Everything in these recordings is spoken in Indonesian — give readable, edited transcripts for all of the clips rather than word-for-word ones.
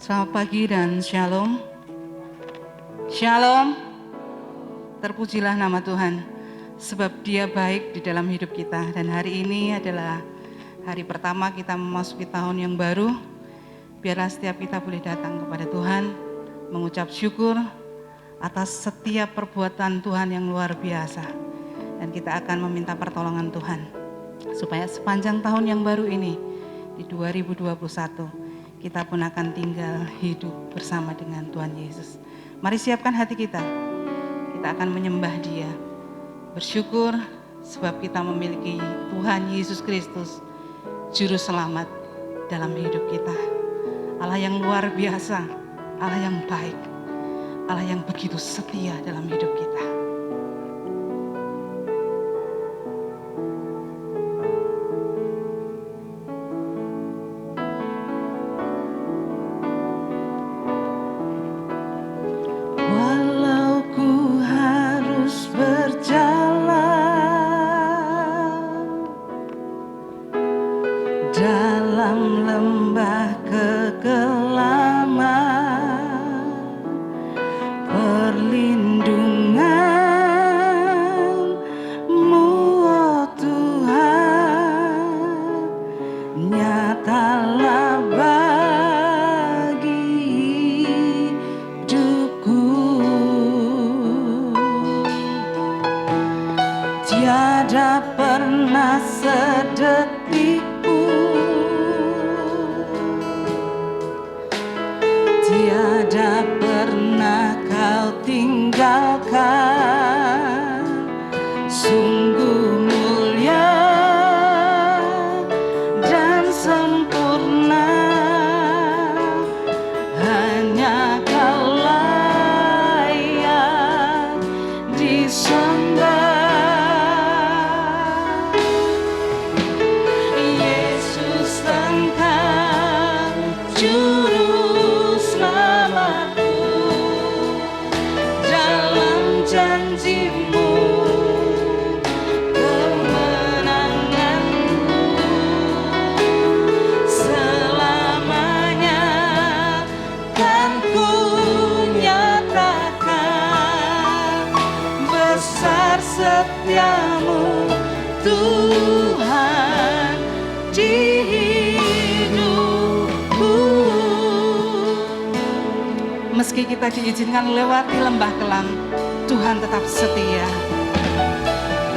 Selamat pagi dan shalom. Shalom. Terpujilah nama Tuhan, sebab Dia baik di dalam hidup kita. Dan hari ini adalah hari pertama kita memasuki tahun yang baru. Biarlah setiap kita boleh datang kepada Tuhan, mengucap syukur atas setiap perbuatan Tuhan yang luar biasa. Dan kita akan meminta pertolongan Tuhan, supaya sepanjang tahun yang baru ini, di 2021, kita pun akan tinggal hidup bersama dengan Tuhan Yesus. Mari siapkan hati kita. Kita akan menyembah Dia. Bersyukur sebab kita memiliki Tuhan Yesus Kristus, Juru Selamat dalam hidup kita. Allah yang luar biasa, Allah yang baik, Allah yang begitu setia dalam hidup kita. Dalam lembah kekelaman, perlindungan-Mu, oh Tuhan, nyatalah bagi hidupku. Tiada pernah sedetik tiada pernah Kau tinggalkan. Sungguh mulia dan sempurna, hanya Kau layak disembah. Yesus Engkau Juru Selamatku, dalam janji-Mu kemenanganku selamanya kan ku nyatakan. Besar setia-Mu Tuhan di hidupku. Meski kita diizinkan lewati lembah kelam, Tuhan tetap setia.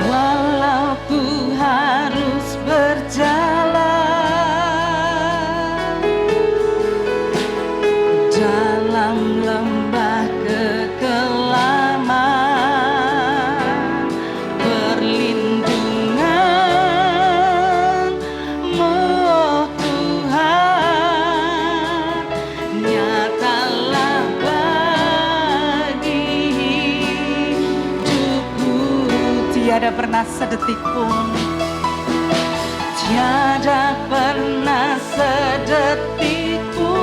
Walau ku harus berjalan dalam lembah kekelaman, perlindungan-Mu, oh Tuhan, nyatalah bagi hidupku. Tiada pernah sedetik pun, tiada pernah sedetik pun,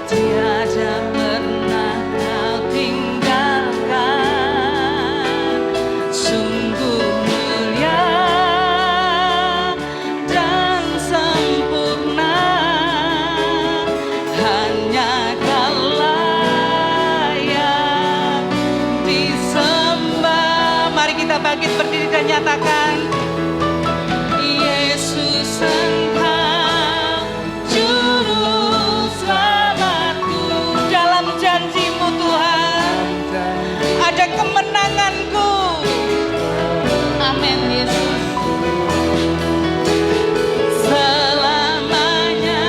tiada pernah Kau tinggalkan. Sungguh mulia dan sempurna, hanya Kau layak disembah. Mari kita bangkit berdiri dan nyatakan, Yesus Engkau Juru Selamatku, dalam janji-Mu Tuhan ada kemenanganku. Amin Yesus. Selamanya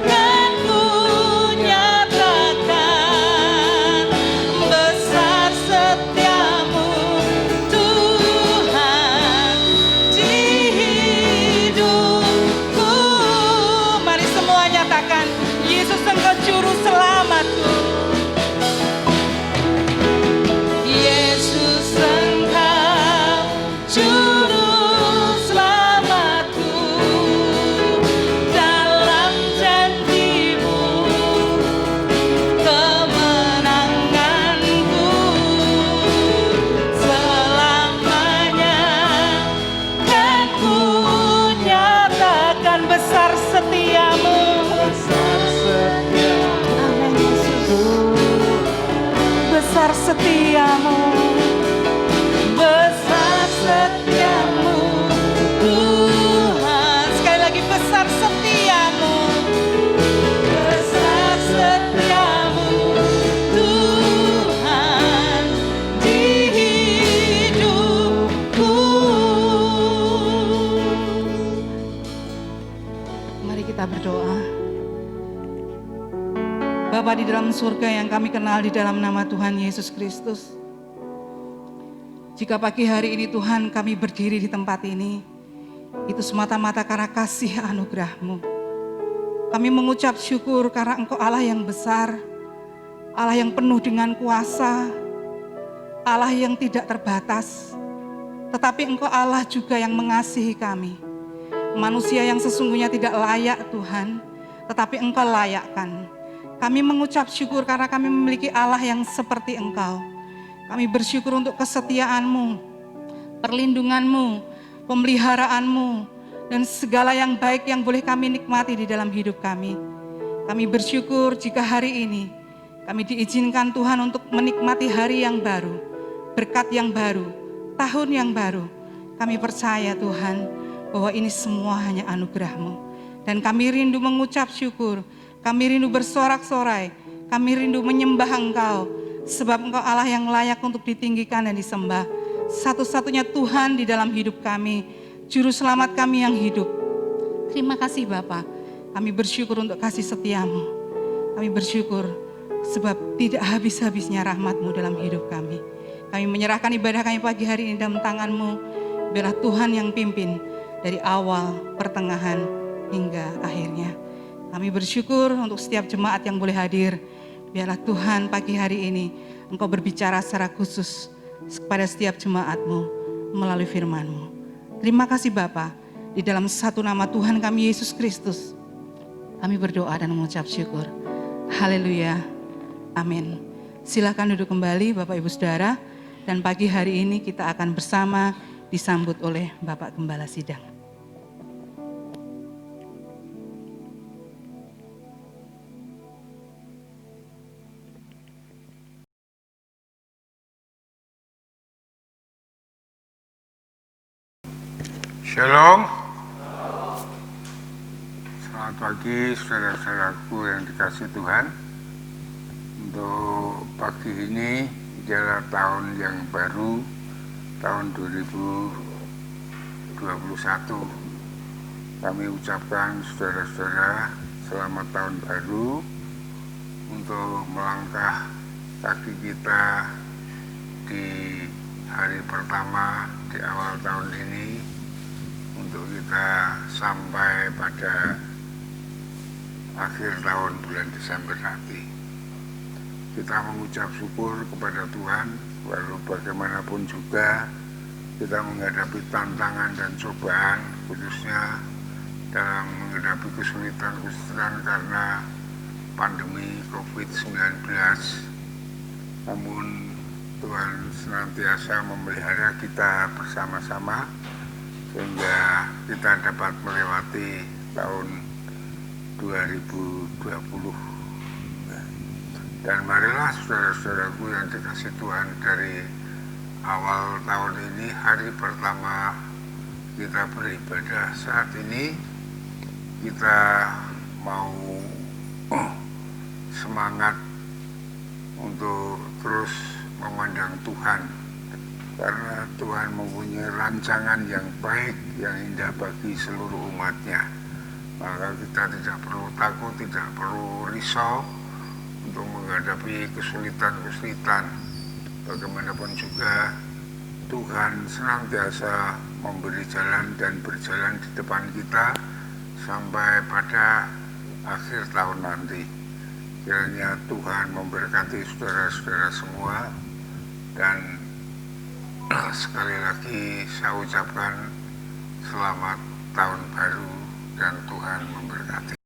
kan ku nyatakan. Besar setia-Mu Tuhan di hidupku. Mari semua nyatakan, Yesus Engkau Juru Selamatku. Yesus setiamu, besar setiamu Tuhan. Sekali lagi, besar setiamu, besar setiamu Tuhan di hidupku. Mari kita berdoa. Bapa di dalam surga yang kami kenal di dalam nama Tuhan Yesus Kristus. Jika pagi hari ini Tuhan kami berdiri di tempat ini, itu semata-mata karena kasih anugerah-Mu. Kami mengucap syukur karena Engkau Allah yang besar, Allah yang penuh dengan kuasa, Allah yang tidak terbatas. Tetapi Engkau Allah juga yang mengasihi kami. Manusia yang sesungguhnya tidak layak Tuhan, tetapi Engkau layakkan. Kami mengucap syukur karena kami memiliki Allah yang seperti Engkau. Kami bersyukur untuk kesetiaan-Mu, perlindungan-Mu, pemeliharaanmu, dan segala yang baik yang boleh kami nikmati di dalam hidup kami. Kami bersyukur jika hari ini kami diizinkan Tuhan untuk menikmati hari yang baru, berkat yang baru, tahun yang baru. Kami percaya Tuhan bahwa ini semua hanya anugerah-Mu. Dan kami rindu mengucap syukur, kami rindu bersorak-sorai, kami rindu menyembah Engkau, sebab Engkau Allah yang layak untuk ditinggikan dan disembah. Satu-satunya Tuhan di dalam hidup kami, Juru Selamat kami yang hidup. Terima kasih Bapa, kami bersyukur untuk kasih setia-Mu. Kami bersyukur sebab tidak habis-habisnya rahmat-Mu dalam hidup kami. Kami menyerahkan ibadah kami pagi hari ini dalam tangan-Mu. Biarlah Tuhan yang pimpin dari awal, pertengahan, hingga akhirnya. Kami bersyukur untuk setiap jemaat yang boleh hadir. Biarlah Tuhan pagi hari ini Engkau berbicara secara khusus kepada setiap jemaat-Mu melalui firman-Mu. Terima kasih Bapa, di dalam satu nama Tuhan kami Yesus Kristus, kami berdoa dan mengucap syukur. Haleluya, amin. Silakan duduk kembali Bapak Ibu Saudara, dan pagi hari ini kita akan bersama disambut oleh Bapak Gembala Sidang. Shalom. Selamat pagi saudara-saudaraku yang dikasihi Tuhan. Untuk pagi ini adalah tahun yang baru, tahun 2021. Kami ucapkan saudara-saudara selamat tahun baru untuk melangkah kaki kita di hari pertama di awal tahun ini, untuk kita sampai pada akhir tahun bulan Desember nanti. Kita mengucap syukur kepada Tuhan, walau bagaimanapun juga kita menghadapi tantangan dan cobaan, khususnya dalam menghadapi kesulitan-kesulitan karena pandemi COVID-19. Namun Tuhan senantiasa memelihara kita bersama-sama, sehingga kita dapat melewati tahun 2020. Dan marilah saudara-saudaraku yang dikasihi Tuhan, dari awal tahun ini, hari pertama kita beribadah saat ini, kita mau semangat untuk terus memandang Tuhan, karena Tuhan mempunyai rancangan yang baik, yang indah bagi seluruh umatnya. Maka kita tidak perlu takut, tidak perlu risau untuk menghadapi kesulitan-kesulitan. Bagaimanapun juga Tuhan senantiasa memberi jalan dan berjalan di depan kita sampai pada akhir tahun nanti. Kiranya Tuhan memberkati saudara-saudara semua, dan sekali lagi saya ucapkan selamat tahun baru dan Tuhan memberkati.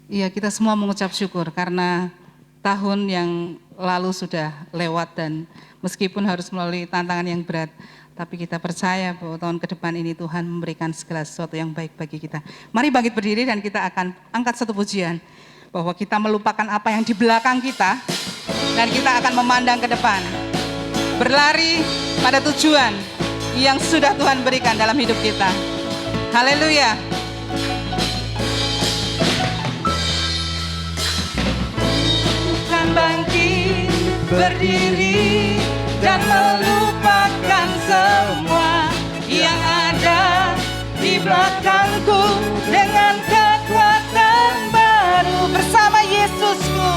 Iya, kita semua mengucap syukur karena tahun yang lalu sudah lewat, dan meskipun harus melalui tantangan yang berat, Tapi kita percaya bahwa tahun ke depan ini Tuhan memberikan segala sesuatu yang baik bagi kita. Mari bangkit berdiri dan kita akan angkat satu pujian. Bahwa kita melupakan apa yang di belakang kita dan kita akan memandang ke depan. Berlari pada tujuan yang sudah Tuhan berikan dalam hidup kita. Haleluya. Bukan bangkit berdiri dan melupakan semua yang ada di belakangku dengan kekuatan baru bersama Yesusku.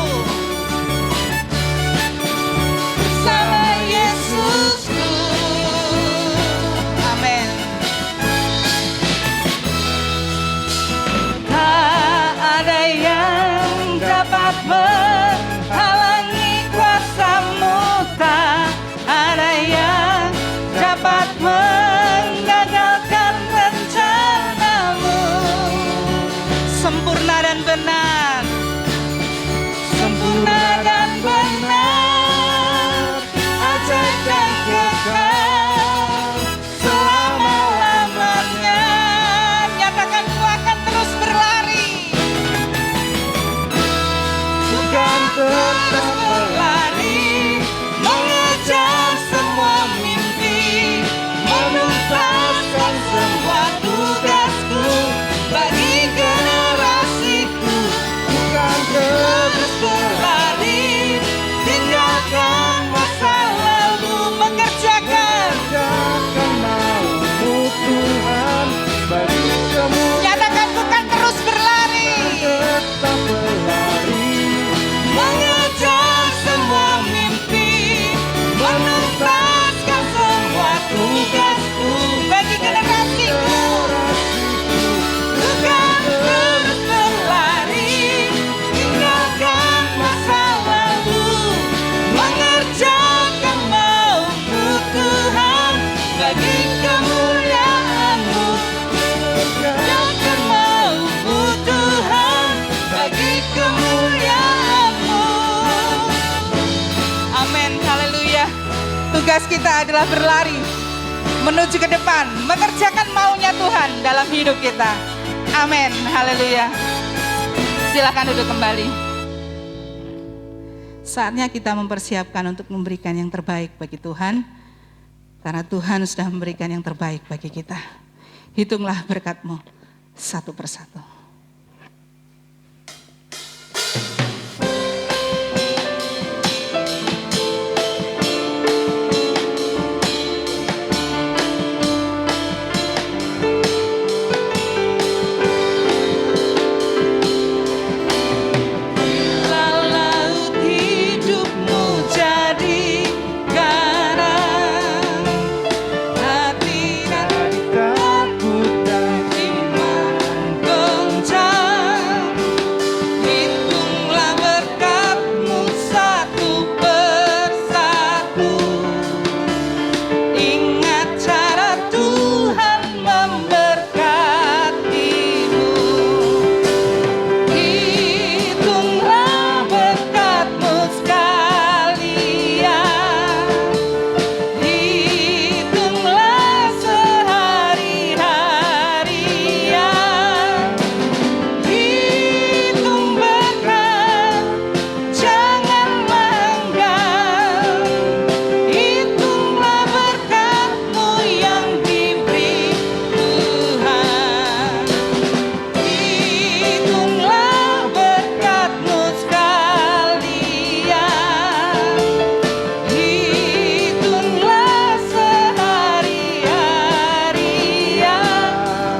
Bersama Yesusku. Amin. Tak ada yang dapat menghalangi kuasa-Mu, tak ada yang dapat menggagalkan rencana-Mu. Sempurna dan benar, sempurna dan benar, ajaib dan kekal selama-lamanya. Nyatakan ku akan terus berlari, bukan terus berlari, mengejar semua mimpi, menuntaskan semua tugasku bagi generasiku. Bukan terus berlari, tinggalkan masa lalu, mengerjakan mau-Mu Tuhan bagi kemuliaan. nyatakan bukan terus berlari, Tetap berlari, mengejar semua mimpi, menuntaskan semua tugasku bagi generasiku. Bukan terus berlari, tinggalkan masa lalu, mengerjakan mau-Mu Tuhan bagi kemuliaan-Mu. Mengerjakan mau-Mu Tuhan bagi kemuliaan-Mu. Amin, haleluya. Tugas kita adalah berlari menuju ke depan, mengerjakan maunya Tuhan dalam hidup kita. Amin, haleluya. Silakan duduk kembali. Saatnya kita mempersiapkan untuk memberikan yang terbaik bagi Tuhan, karena Tuhan sudah memberikan yang terbaik bagi kita. Hitunglah berkat-Mu satu persatu. Bila laut hidupmu jadi garam, hati dan takut dan iman goncang, hitunglah berkat-Mu satu persatu. Ingat cara Tuhan memberkati-Mu. Hitunglah berkat-Mu sekalian, hitunglah sehari-harian. Hitung berkat, janganlah enggan. Hitunglah berkat-Mu yang diberi Tuhan. Hitunglah berkat-Mu sekalian, hitunglah sehari-harian.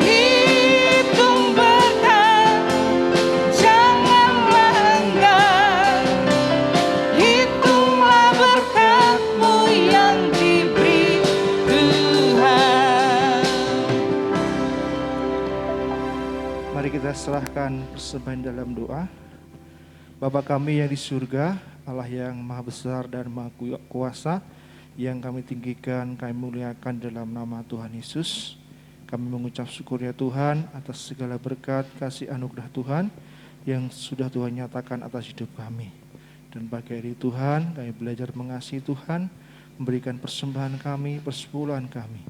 Hitung berkat, janganlah enggan. Hitunglah berkat-Mu yang diberi Tuhan. Mari kita serahkan persembahan dalam doa. Bapa kami yang di surga, Allah yang maha besar dan maha kuasa, yang kami tinggikan, kami muliakan dalam nama Tuhan Yesus. Kami mengucap syukur ya Tuhan atas segala berkat, kasih anugerah Tuhan yang sudah Tuhan nyatakan atas hidup kami. Dan pagi hari Tuhan, kami belajar mengasihi Tuhan, memberikan persembahan kami, persepuluhan kami.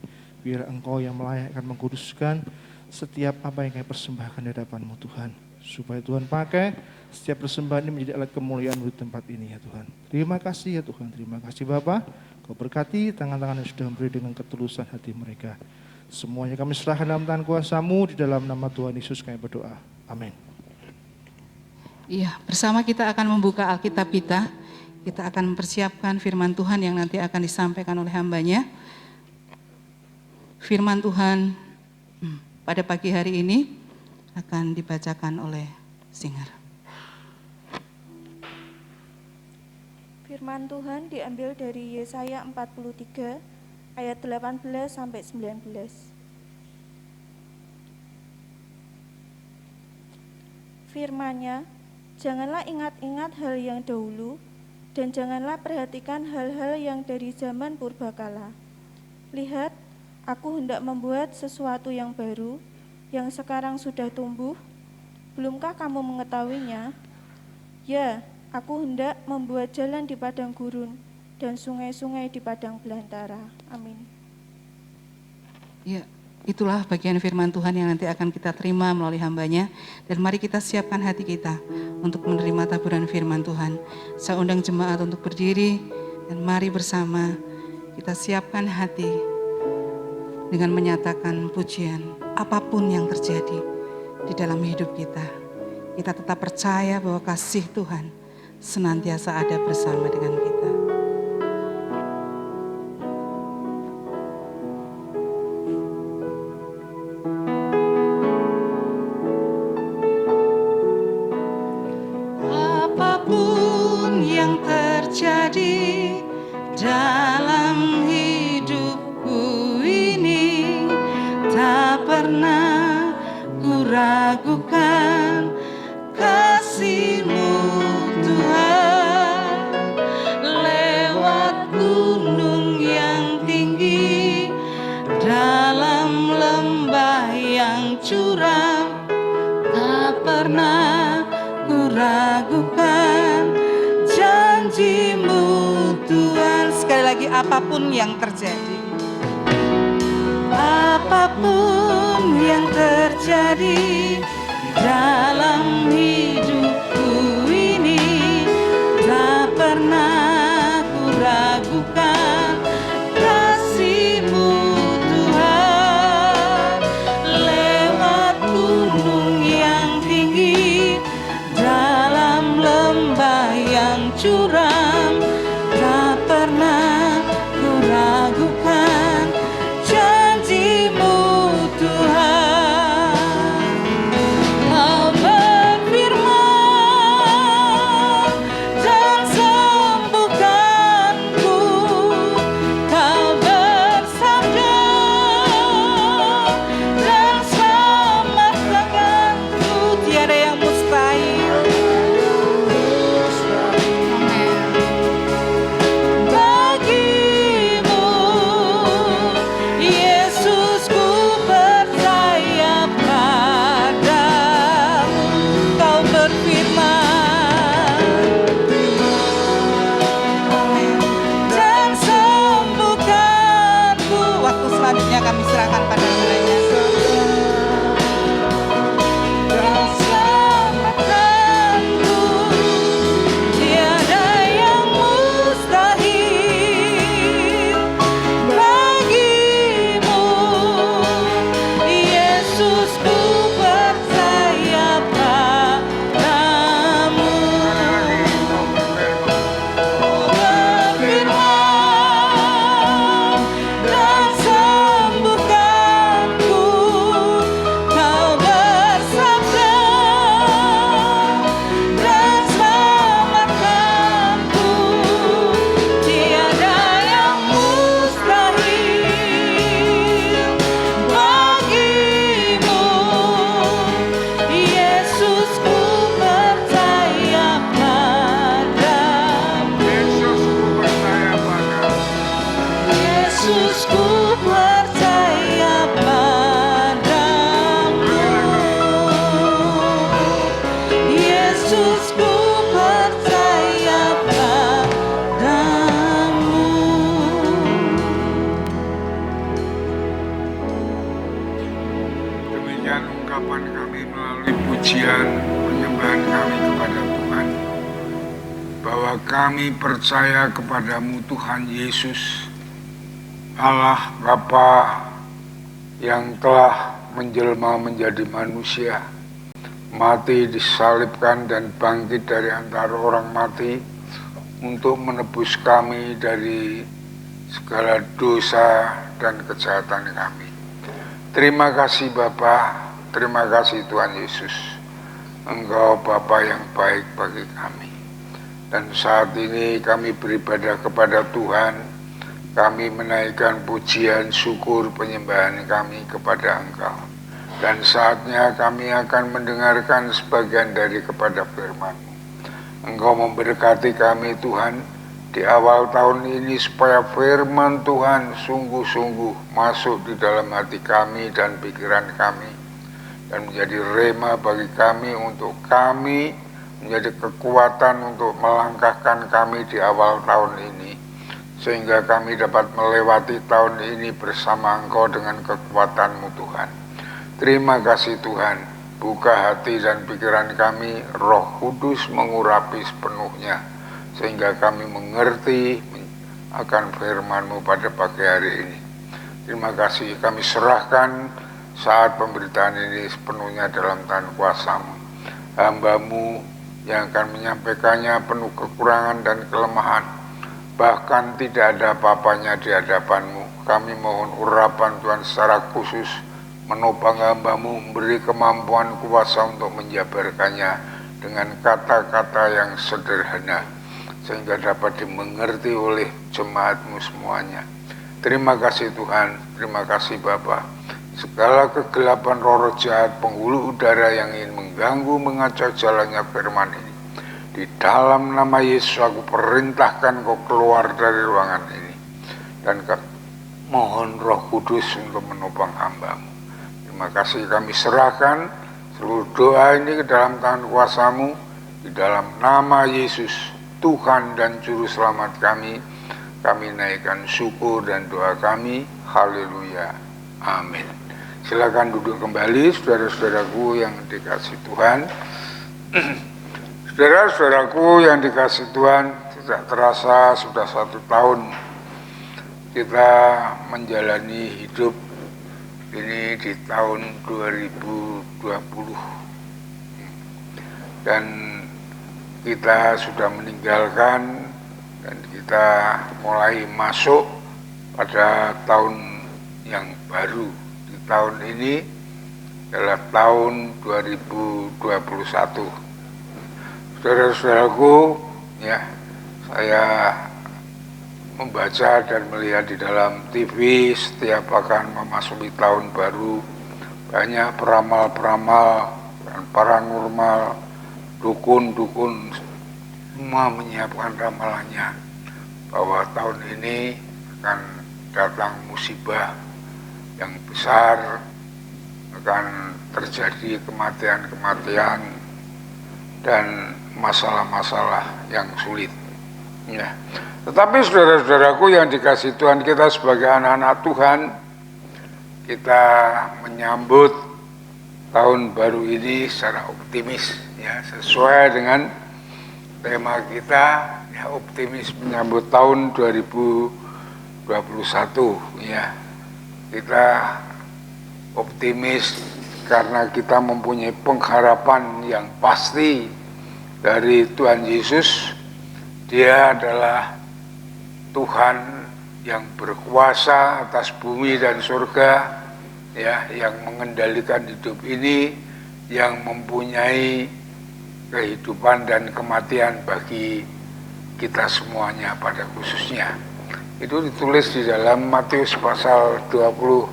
Biar Engkau yang melayakkan, mengkuduskan setiap apa yang kami persembahkan di hadapan-Mu Tuhan. Supaya Tuhan pakai setiap persembahan ini menjadi alat kemuliaan di tempat ini ya Tuhan. Terima kasih ya Tuhan, terima kasih Bapa. Kau berkati tangan-tangan yang sudah memberi dengan ketulusan hati mereka. Semuanya kami serahkan dalam tangan kuasa-Mu, di dalam nama Tuhan Yesus kami berdoa. Amin. Iya, bersama kita akan membuka Alkitab kita. Kita akan mempersiapkan firman Tuhan yang nanti akan disampaikan oleh hambanya. Firman Tuhan pada pagi hari ini akan dibacakan oleh Singer. Firman Tuhan diambil dari Yesaya 43 ayat 18 sampai 19. Firman-Nya, janganlah ingat-ingat hal yang dahulu, dan janganlah perhatikan hal-hal yang dari zaman purbakala. Lihat, aku hendak membuat sesuatu yang baru, yang sekarang sudah tumbuh. Belumkah kamu mengetahuinya? Ya, aku hendak membuat jalan di padang gurun, dan sungai-sungai di padang belantara. Amin. Ya, itulah bagian firman Tuhan yang nanti akan kita terima melalui hambanya. Dan mari kita siapkan hati kita untuk menerima taburan firman Tuhan. Saya undang jemaat untuk berdiri dan mari bersama kita siapkan hati dengan menyatakan pujian apapun yang terjadi di dalam hidup kita. Kita tetap percaya bahwa kasih Tuhan senantiasa ada bersama dengan kita. Apapun yang terjadi dalam hidupku ini, tak pernah ku ragukan kasih-Mu Tuhan. Lewat gunung yang tinggi, dalam lembah yang curam, tak pernah ku ragukan janji-Mu Tuhan. Sekali lagi, apapun yang terjadi, apapun yang terjadi dalam hidupku ini, tak pernah ku ragukan kasih-Mu Tuhan. Lewat gunung yang tinggi, dalam lembah yang curam, tak pernah ku ragukan janji-Mu Tuhan. Kau berfirman Demikian ungkapan kami melalui pujian penyembahan kami kepada Tuhan, bahwa kami percaya kepadamu Tuhan Yesus, Allah Bapa yang telah menjelma menjadi manusia, mati, disalibkan dan bangkit dari antara orang mati untuk menebus kami dari segala dosa dan kejahatan kami. Terima kasih Bapa, terima kasih Tuhan Yesus. Engkau Bapa yang baik bagi kami. Dan saat ini kami beribadah kepada Tuhan. Kami menaikkan pujian, syukur, penyembahan kami kepada Engkau. Dan saatnya kami akan mendengarkan sebagian dari kepada firman-Mu. Engkau memberkati kami Tuhan di awal tahun ini supaya firman Tuhan sungguh-sungguh masuk di dalam hati kami dan pikiran kami. Dan menjadi rema bagi kami untuk kami, menjadi kekuatan untuk melangkahkan kami di awal tahun ini. Sehingga kami dapat melewati tahun ini bersama Engkau dengan kekuatan-Mu Tuhan. Terima kasih Tuhan, buka hati dan pikiran kami, Roh Kudus mengurapi sepenuhnya, sehingga kami mengerti akan firman-Mu pada pagi hari ini. Terima kasih, kami serahkan saat pemberitaan ini sepenuhnya dalam tangan kuasa-Mu. Hamba-Mu yang akan menyampaikannya penuh kekurangan dan kelemahan, bahkan tidak ada apa-apanya di hadapan-Mu. Kami mohon urapan Tuhan secara khusus menopang hamba-Mu, memberi kemampuan kuasa untuk menjabarkannya dengan kata-kata yang sederhana, sehingga dapat dimengerti oleh jemaat-Mu semuanya. Terima kasih Tuhan, terima kasih Bapa. Segala kegelapan roh jahat, penghulu udara yang ingin mengganggu, mengacau jalannya firman ini, di dalam nama Yesus aku perintahkan kau keluar dari ruangan ini. Dan mohon Roh Kudus untuk menopang hamba-Mu. Terima kasih, kami serahkan seluruh doa ini ke dalam tangan kuasa-Mu. Di dalam nama Yesus, Tuhan dan Juru Selamat kami naikkan syukur dan doa kami. Haleluya. Amin. Silakan duduk kembali saudara-saudaraku yang dikasihi Tuhan. Saudara-saudaraku yang dikasihi Tuhan, tidak terasa sudah 1 tahun kita menjalani hidup ini di tahun 2020. Dan kita sudah meninggalkan dan kita mulai masuk pada tahun yang baru. Di tahun ini adalah tahun 2021. Saudara-saudaraku, ya, saya membaca dan melihat di dalam TV setiap akan memasuki tahun baru, banyak peramal-peramal dan paranormal, dukun-dukun, semua menyiapkan ramalannya bahwa tahun ini akan datang musibah yang besar, akan terjadi kematian-kematian dan masalah-masalah yang sulit. Ya. Tetapi saudara-saudaraku yang dikasihi Tuhan, kita sebagai anak-anak Tuhan, kita menyambut tahun baru ini secara optimis, ya, sesuai dengan tema kita, ya, optimis menyambut tahun 2021, ya. Kita optimis karena kita mempunyai pengharapan yang pasti dari Tuhan Yesus. Dia adalah Tuhan yang berkuasa atas bumi dan surga, ya, yang mengendalikan hidup ini, yang mempunyai kehidupan dan kematian bagi kita semuanya pada khususnya. Itu ditulis di dalam Matius pasal 28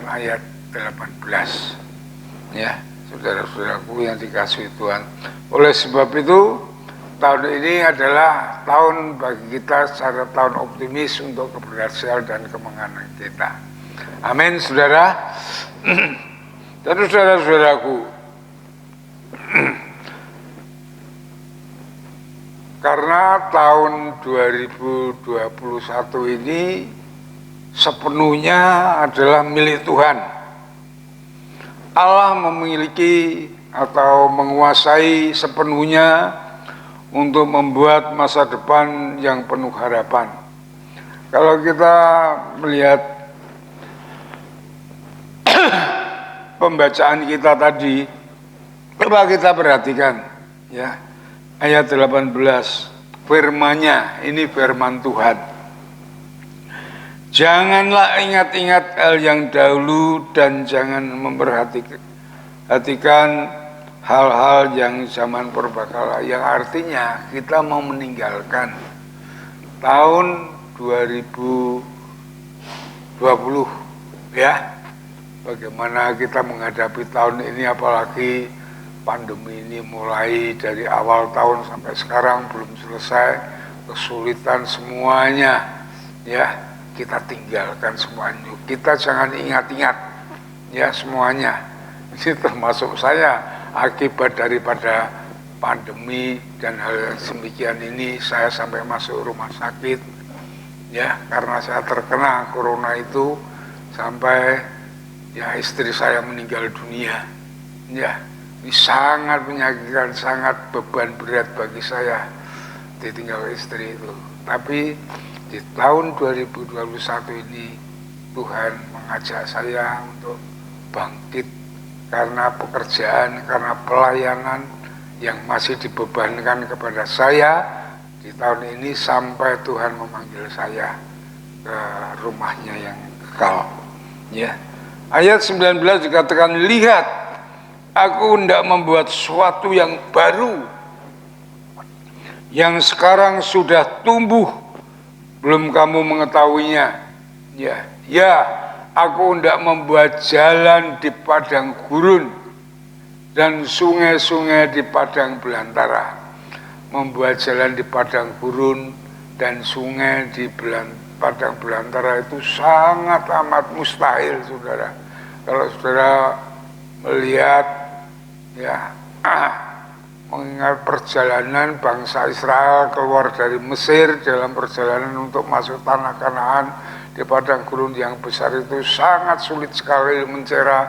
ayat 18. Ya, saudara-saudaraku yang dikasihi Tuhan. Oleh sebab itu, tahun ini adalah tahun bagi kita secara tahun optimis untuk keberhasilan dan kemenangan kita. Amin, saudara. Dan saudara-saudaraku, karena tahun 2021 ini sepenuhnya adalah milik Tuhan. Allah memiliki atau menguasai sepenuhnya untuk membuat masa depan yang penuh harapan. Kalau kita melihat pembacaan kita tadi, coba kita perhatikan ya, ayat 18, firman-Nya, ini firman Tuhan. Janganlah ingat-ingat hal yang dahulu dan jangan memperhatikan hal-hal yang zaman purbakala, yang artinya kita mau meninggalkan tahun 2020 ya. Bagaimana kita menghadapi tahun ini, apalagi pandemi ini mulai dari awal tahun sampai sekarang belum selesai, kesulitan semuanya ya, kita tinggalkan semuanya. Kita jangan ingat-ingat ya semuanya. Ini termasuk saya, akibat daripada pandemi dan hal yang demikian ini saya sampai masuk rumah sakit ya, karena saya terkena corona itu sampai ya istri saya meninggal dunia ya. Ini sangat menyakitkan, sangat beban berat bagi saya ditinggal istri itu. Tapi di tahun 2021 ini Tuhan mengajak saya untuk bangkit karena pekerjaan, karena pelayanan yang masih dibebankan kepada saya di tahun ini sampai Tuhan memanggil saya ke rumahnya yang kekal ya. Ayat 19 dikatakan, lihat, aku hendak membuat sesuatu yang baru, yang sekarang sudah tumbuh, belum kamu mengetahuinya. Ya, aku hendak membuat jalan di padang gurun dan sungai-sungai di padang belantara. Membuat jalan di padang gurun dan sungai di padang belantara itu sangat amat mustahil, saudara. Kalau saudara melihat ya, mengingat perjalanan bangsa Israel keluar dari Mesir dalam perjalanan untuk masuk tanah Kanaan di padang gurun yang besar itu sangat sulit sekali mencari,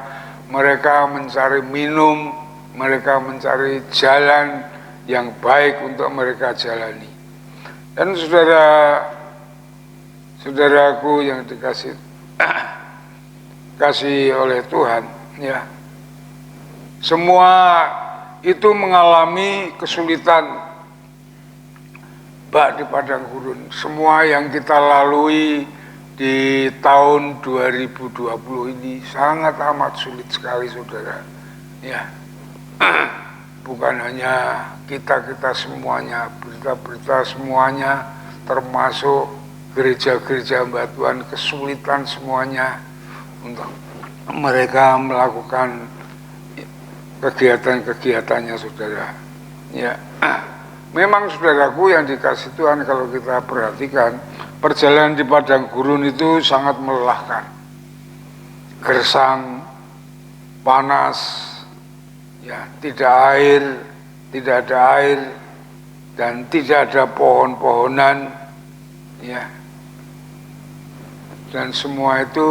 mereka mencari minum, mereka mencari jalan yang baik untuk mereka jalani. Dan saudaraku yang dikasih oleh Tuhan ya, semua itu mengalami kesulitan bak di padang gurun. Semua yang kita lalui di tahun 2020 ini sangat amat sulit sekali, saudara ya. Bukan hanya kita semuanya, berita-berita semuanya, termasuk gereja-gereja Mbak Tuhan, kesulitan semuanya untuk mereka melakukan kegiatan-kegiatannya, saudara ya. Memang saudaraku yang dikasih Tuhan, kalau kita perhatikan perjalanan di padang gurun itu sangat melelahkan, gersang, panas ya, tidak ada air dan tidak ada pohon-pohonan ya. Dan semua itu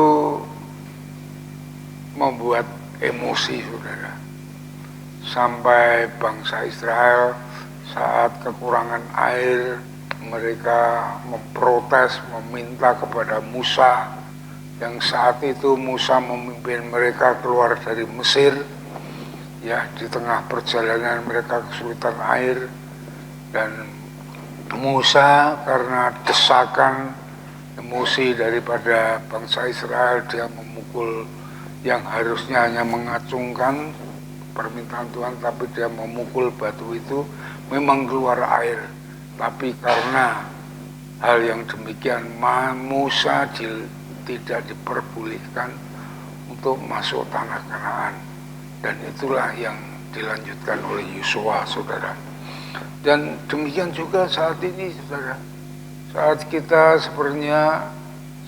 membuat emosi, saudara. Sampai bangsa Israel saat kekurangan air, mereka memprotes, meminta kepada Musa, yang saat itu Musa memimpin mereka keluar dari Mesir ya. Di tengah perjalanan mereka kesulitan air, dan Musa karena desakan emosi daripada bangsa Israel, dia memukul, yang harusnya hanya mengacungkan permintaan Tuhan, tapi dia memukul batu itu, memang keluar air. Tapi karena hal yang demikian, Musa tidak diperbolehkan untuk masuk tanah Kanaan. Dan itulah yang dilanjutkan oleh Yosua, saudara. Dan demikian juga saat ini, saudara. Saat kita sebenarnya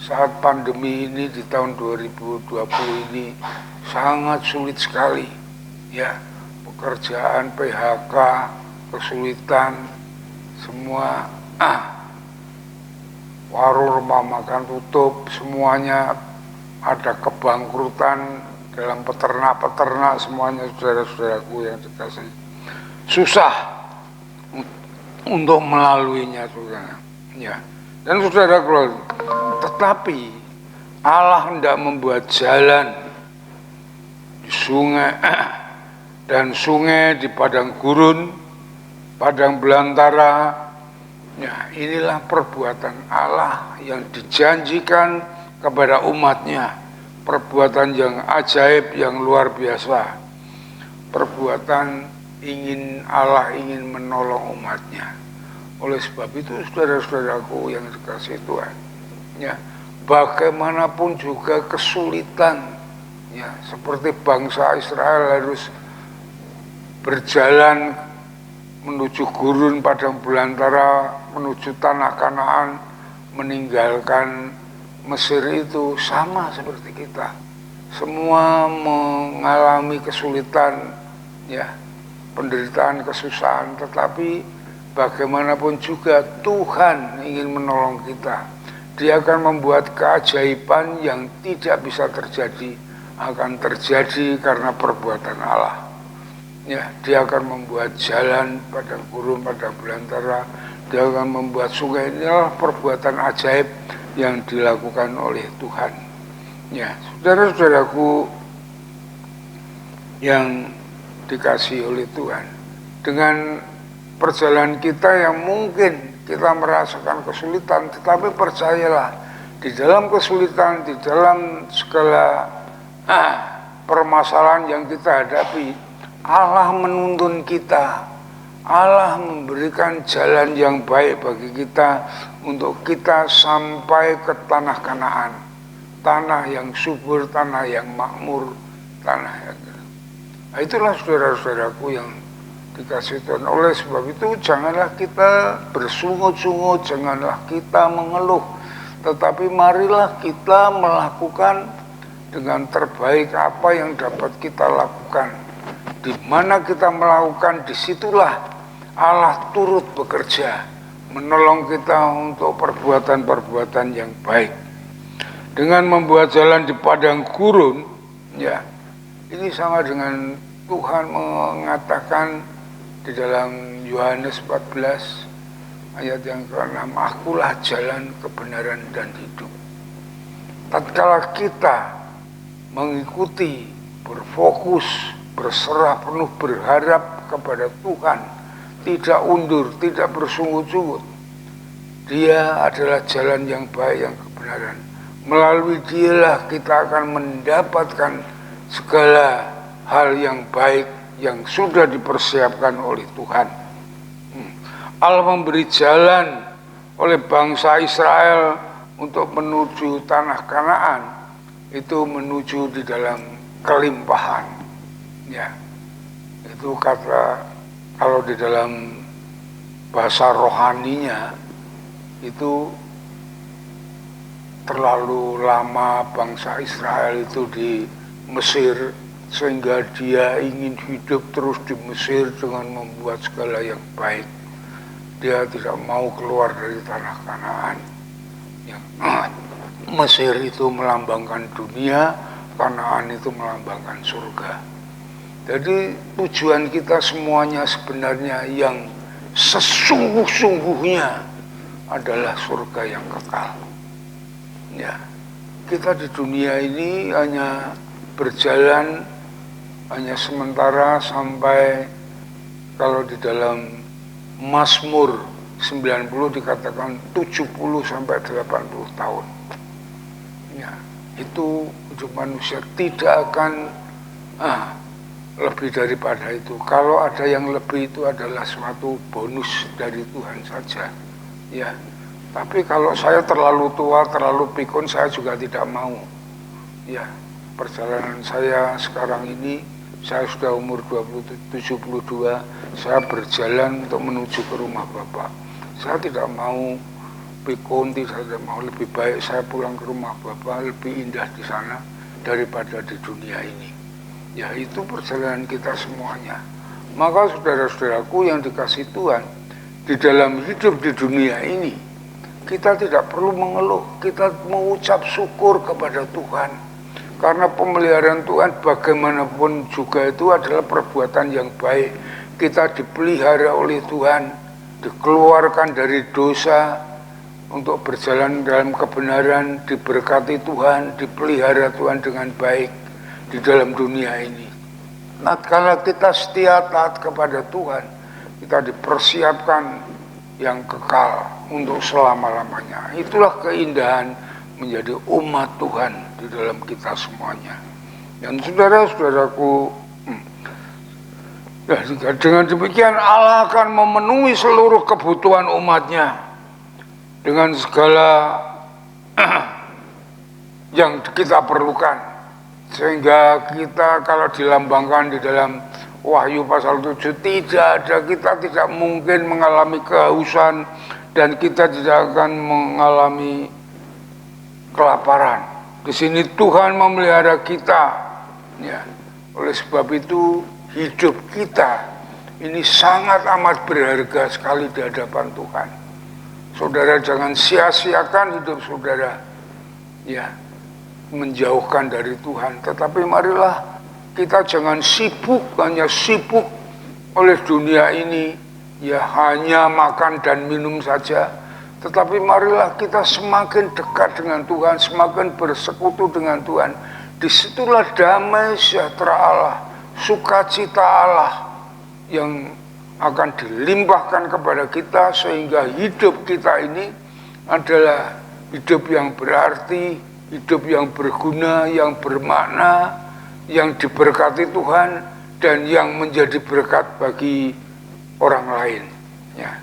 saat pandemi ini di tahun 2020 ini sangat sulit sekali ya. Pekerjaan, PHK, kesulitan, semua warung, rumah makan tutup, semuanya ada kebangkrutan dalam peternak-peternak semuanya saudara-saudaraku yang dikasih, susah untuk melaluinya saudara. Ya. Dan saudaraku, tetapi Allah hendak membuat jalan di sungai dan sungai di padang gurun, padang belantara. Ya, inilah perbuatan Allah yang dijanjikan kepada umatnya. Perbuatan yang ajaib, yang luar biasa. Perbuatan Allah ingin menolong umatnya. Oleh sebab itu saudara-saudaraku yang dikasihi Tuhan, ya, bagaimanapun juga kesulitan, ya, seperti bangsa Israel harus berjalan menuju gurun padang belantara, menuju tanah Kanaan, meninggalkan Mesir, itu sama seperti kita. Semua mengalami kesulitan, ya, penderitaan, kesusahan, tetapi bagaimanapun juga Tuhan ingin menolong kita. Dia akan membuat keajaiban yang tidak bisa terjadi, akan terjadi karena perbuatan Allah. Ya, dia akan membuat jalan padang gurun, padang belantara, dia akan membuat sungai. Inilah perbuatan ajaib yang dilakukan oleh Tuhan. Ya, saudara-saudaraku yang dikasihi oleh Tuhan, dengan perjalanan kita yang mungkin kita merasakan kesulitan, tetapi percayalah, di dalam kesulitan, di dalam segala permasalahan yang kita hadapi, Allah menuntun kita. Allah memberikan jalan yang baik bagi kita untuk kita sampai ke tanah Kanaan, tanah yang subur, tanah yang makmur, tanah yang... Nah, itulah saudara-saudaraku yang dikasih Tuhan. Oleh sebab itu janganlah kita bersungut-sungut, janganlah kita mengeluh, tetapi marilah kita melakukan dengan terbaik apa yang dapat kita lakukan. Di mana kita melakukan, disitulah Allah turut bekerja, menolong kita untuk perbuatan-perbuatan yang baik. Dengan membuat jalan di padang gurun, ya, ini sama dengan Tuhan mengatakan di dalam Yohanes 14 ayat yang ke-6, akulah jalan, kebenaran, dan hidup. Tatkala kita mengikuti, berfokus, berserah penuh, berharap kepada Tuhan, tidak undur, tidak bersungut-sungut, Dia adalah jalan yang baik, yang kebenaran. Melalui Dialah kita akan mendapatkan segala hal yang baik yang sudah dipersiapkan oleh Tuhan. Allah memberi jalan oleh bangsa Israel untuk menuju tanah Kanaan, itu menuju di dalam kelimpahan. Ya, itu kata, kalau di dalam bahasa rohaninya, itu terlalu lama bangsa Israel itu di Mesir, sehingga dia ingin hidup terus di Mesir dengan membuat segala yang baik. Dia tidak mau keluar dari tanah Kanaan. Ya, Mesir itu melambangkan dunia, Kanaan itu melambangkan surga. Jadi tujuan kita semuanya sebenarnya yang sesungguh-sungguhnya adalah surga yang kekal. Ya, kita di dunia ini hanya berjalan, hanya sementara, sampai kalau di dalam Mazmur 90 dikatakan 70 sampai 80 tahun. Ya, itu hidup manusia tidak akan lebih daripada itu. Kalau ada yang lebih, itu adalah suatu bonus dari Tuhan saja. Ya, tapi kalau saya terlalu tua, terlalu pikun, saya juga tidak mau. Ya, perjalanan saya sekarang ini, saya sudah umur 72, saya berjalan untuk menuju ke rumah Bapak. Saya tidak mau pikun, tidak mau, lebih baik saya pulang ke rumah Bapak, lebih indah di sana daripada di dunia ini. Ya, itu perjalanan kita semuanya. Maka saudara-saudaraku yang dikasihi Tuhan, di dalam hidup di dunia ini, kita tidak perlu mengeluh, kita mengucap syukur kepada Tuhan. Karena pemeliharaan Tuhan bagaimanapun juga itu adalah perbuatan yang baik. Kita dipelihara oleh Tuhan, dikeluarkan dari dosa untuk berjalan dalam kebenaran, diberkati Tuhan, dipelihara Tuhan dengan baik di dalam dunia ini. Nah, kalau kita setia taat kepada Tuhan, kita dipersiapkan yang kekal untuk selama-lamanya. Itulah keindahan menjadi umat Tuhan di dalam kita semuanya. Dan saudara-saudaraku, dengan demikian Allah akan memenuhi seluruh kebutuhan umatnya dengan segala yang kita perlukan. Sehingga kita kalau dilambangkan di dalam Wahyu pasal 7, kita tidak mungkin mengalami kehausan dan kita tidak akan mengalami kelaparan. Di sini Tuhan memelihara kita, ya. Oleh sebab itu hidup kita ini sangat amat berharga sekali di hadapan Tuhan. Saudara jangan sia-siakan hidup saudara, ya, menjauhkan dari Tuhan. Tetapi marilah kita jangan hanya sibuk oleh dunia ini, ya hanya makan dan minum saja. Tetapi marilah kita semakin dekat dengan Tuhan, semakin bersekutu dengan Tuhan. Disitulah damai sejahtera Allah, sukacita Allah yang akan dilimpahkan kepada kita, sehingga hidup kita ini adalah hidup yang berarti, hidup yang berguna, yang bermakna, yang diberkati Tuhan, dan yang menjadi berkat bagi orang lain. Ya.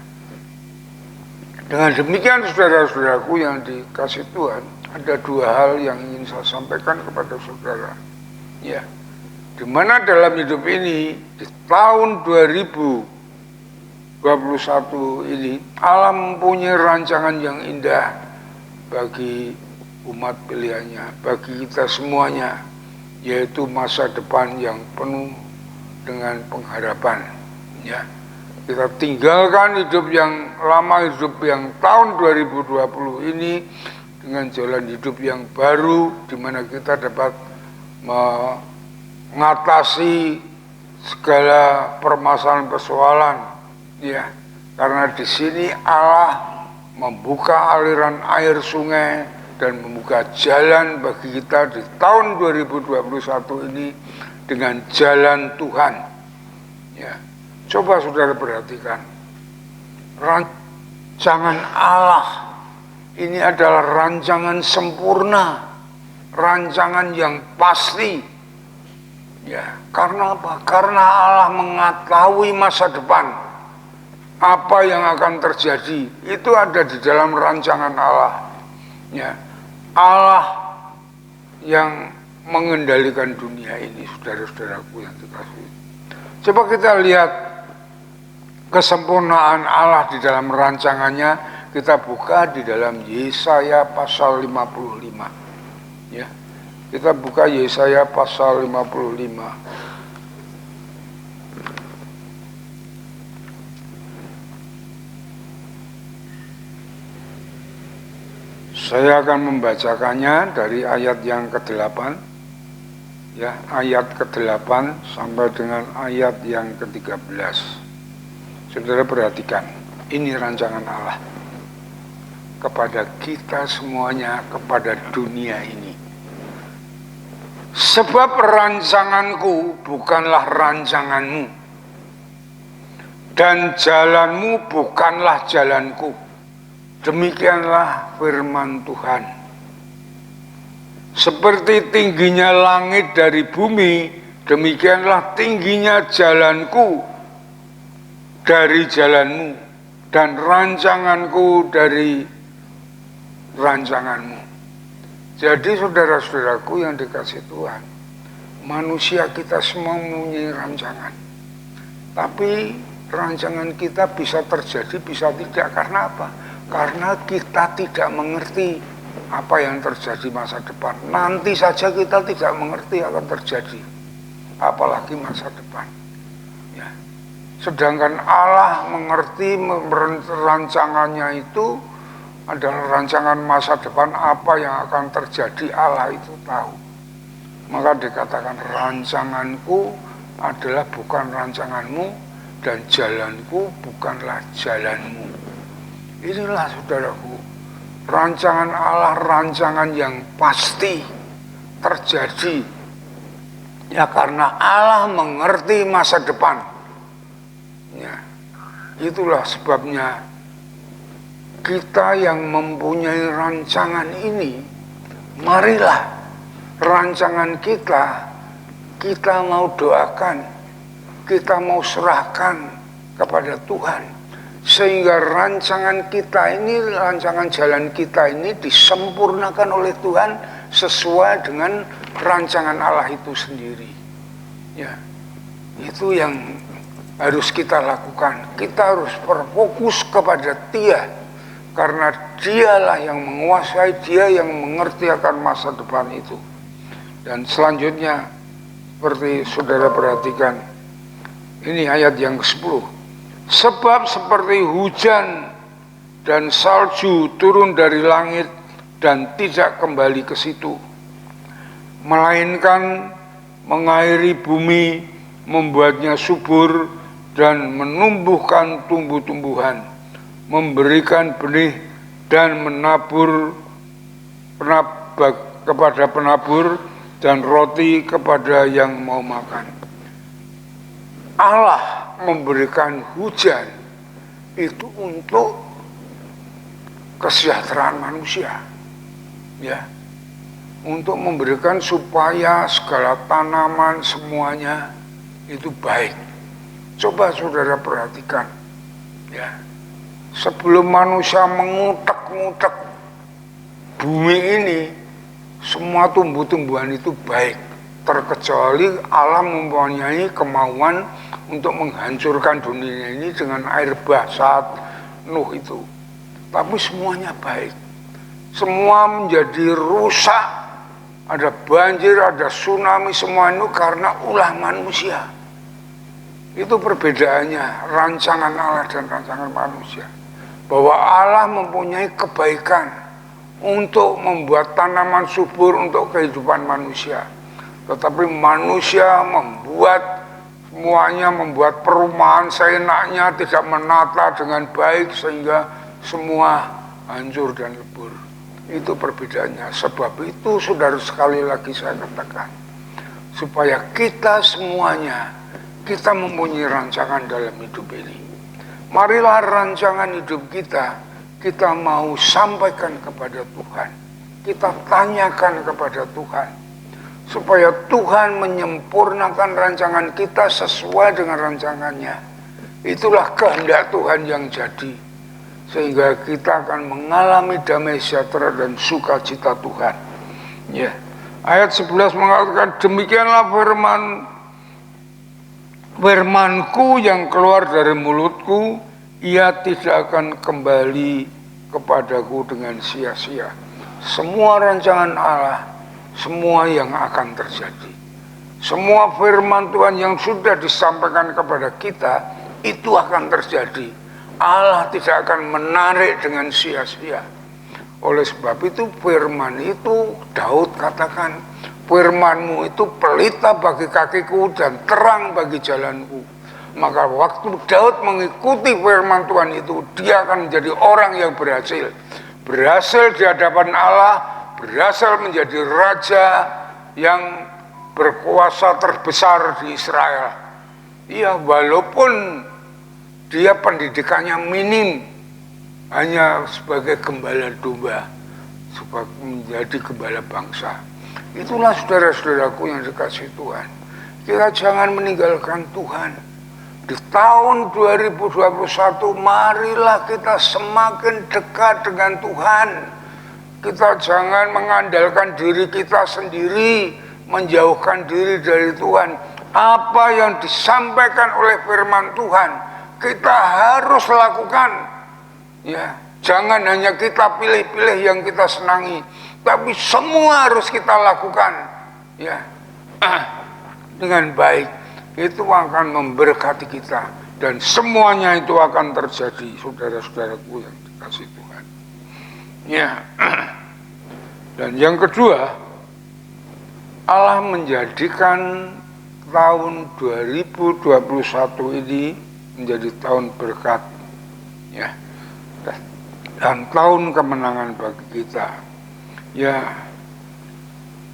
Dengan demikian saudara-saudaraku yang dikasih Tuhan, ada dua hal yang ingin saya sampaikan kepada saudara. Ya, dimana dalam hidup ini, di tahun 2021 ini, Allah mempunyai rancangan yang indah bagi umat pilihannya, bagi kita semuanya, yaitu masa depan yang penuh dengan pengharapan. Ya. Kita tinggalkan hidup yang lama, hidup yang tahun 2020 ini dengan jalan hidup yang baru, di mana kita dapat mengatasi segala permasalahan-persoalan, ya. Karena di sini Allah membuka aliran air sungai dan membuka jalan bagi kita di tahun 2021 ini dengan jalan Tuhan, ya. Coba saudara perhatikan, rancangan Allah ini adalah rancangan sempurna, rancangan yang pasti. Ya, karena apa? Karena Allah mengetahui masa depan, apa yang akan terjadi, itu ada di dalam rancangan Allah. Ya, Allah yang mengendalikan dunia ini, saudara-saudaraku yang dikasihi. Coba kita lihat kesempurnaan Allah di dalam rancangannya. Kita buka di dalam Yesaya pasal 55. Ya. Kita buka Yesaya pasal 55. Saya akan membacakannya dari ayat yang ke-8. Ya, ayat ke-8 sampai dengan ayat yang ke-13. Saudara perhatikan, ini rancangan Allah kepada kita semuanya, kepada dunia ini. Sebab rancanganku bukanlah rancanganmu, dan jalanmu bukanlah jalanku. Demikianlah firman Tuhan. Seperti tingginya langit dari bumi, demikianlah tingginya jalanku dari jalanmu, dan rancanganku dari rancanganmu. Jadi saudara-saudaraku yang dikasih Tuhan, manusia kita semua mempunyai rancangan. Tapi rancangan kita bisa terjadi, bisa tidak. Karena apa? Karena kita tidak mengerti apa yang terjadi masa depan. Nanti saja kita tidak mengerti akan terjadi, apalagi masa depan. Ya. Sedangkan Allah mengerti rancangannya itu adalah rancangan masa depan, apa yang akan terjadi Allah itu tahu. Maka dikatakan rancanganku adalah bukan rancanganmu dan jalanku bukanlah jalanmu. Inilah saudaraku, rancangan Allah, rancangan yang pasti terjadi. Ya karena Allah mengerti masa depan. Ya, itulah sebabnya kita yang mempunyai rancangan ini, marilah rancangan kita mau doakan, kita mau serahkan kepada Tuhan, sehingga rancangan kita ini, rancangan jalan kita ini disempurnakan oleh Tuhan sesuai dengan rancangan Allah itu sendiri. Ya, itu yang harus kita lakukan. Kita harus berfokus kepada Dia, karena Dialah yang menguasai, Dia yang mengerti akan masa depan itu. Dan selanjutnya, seperti saudara perhatikan, ini ayat yang ke-10. Sebab seperti hujan dan salju turun dari langit dan tidak kembali ke situ, melainkan mengairi bumi, membuatnya subur dan menumbuhkan tumbuh-tumbuhan, memberikan benih dan menabur kepada penabur dan roti kepada yang mau makan. Allah memberikan hujan itu untuk kesejahteraan manusia, ya, untuk memberikan supaya segala tanaman semuanya itu baik. Coba saudara perhatikan, ya, sebelum manusia mengutak-ngutak bumi ini, semua tumbuh-tumbuhan itu baik, terkecuali Allah mempunyai kemauan untuk menghancurkan dunia ini dengan air bah saat Nuh itu. Tapi semuanya baik, semua menjadi rusak, ada banjir, ada tsunami, semua itu karena ulah manusia. Itu perbedaannya rancangan Allah dan rancangan manusia. Bahwa Allah mempunyai kebaikan untuk membuat tanaman subur untuk kehidupan manusia, tetapi manusia membuat perumahan seenaknya, tidak menata dengan baik sehingga semua hancur dan lebur. Itu perbedaannya. Sebab itu saudara, sekali lagi saya katakan, supaya kita semuanya, kita mempunyai rancangan dalam hidup ini. Marilah rancangan hidup kita mau sampaikan kepada Tuhan, kita tanyakan kepada Tuhan, supaya Tuhan menyempurnakan rancangan kita sesuai dengan rancangannya. Itulah kehendak Tuhan yang jadi, sehingga kita akan mengalami damai sejahtera dan sukacita Tuhan. Ya, ayat 11 mengatakan, demikianlah firman-Ku yang keluar dari mulutku, ia tidak akan kembali kepadaku dengan sia-sia. Semua rancangan Allah, semua yang akan terjadi, semua firman Tuhan yang sudah disampaikan kepada kita, itu akan terjadi. Allah tidak akan menarik dengan sia-sia. Oleh sebab itu firman itu, Daud katakan, firman-Mu itu pelita bagi kakiku dan terang bagi jalanku. Maka waktu Daud mengikuti firman Tuhan itu, dia akan menjadi orang yang berhasil. Berhasil di hadapan Allah, berhasil menjadi raja yang berkuasa terbesar di Israel. Iya, walaupun dia pendidikannya minim, hanya sebagai gembala domba, sebagai menjadi gembala bangsa. Itulah saudara-saudaraku yang dikasihi Tuhan. Kita jangan meninggalkan Tuhan. Di tahun 2021, marilah kita semakin dekat dengan Tuhan. Kita jangan mengandalkan diri kita sendiri, menjauhkan diri dari Tuhan. Apa yang disampaikan oleh firman Tuhan, kita harus lakukan. Ya, jangan hanya kita pilih-pilih yang kita senangi, tapi semua harus kita lakukan. Ya, dengan baik. Itu akan memberkati kita, dan semuanya itu akan terjadi, saudara-saudaraku yang dikasihi Tuhan. Ya. Dan yang kedua, Allah menjadikan tahun 2021 ini menjadi tahun berkat, ya, dan tahun kemenangan bagi kita. Ya,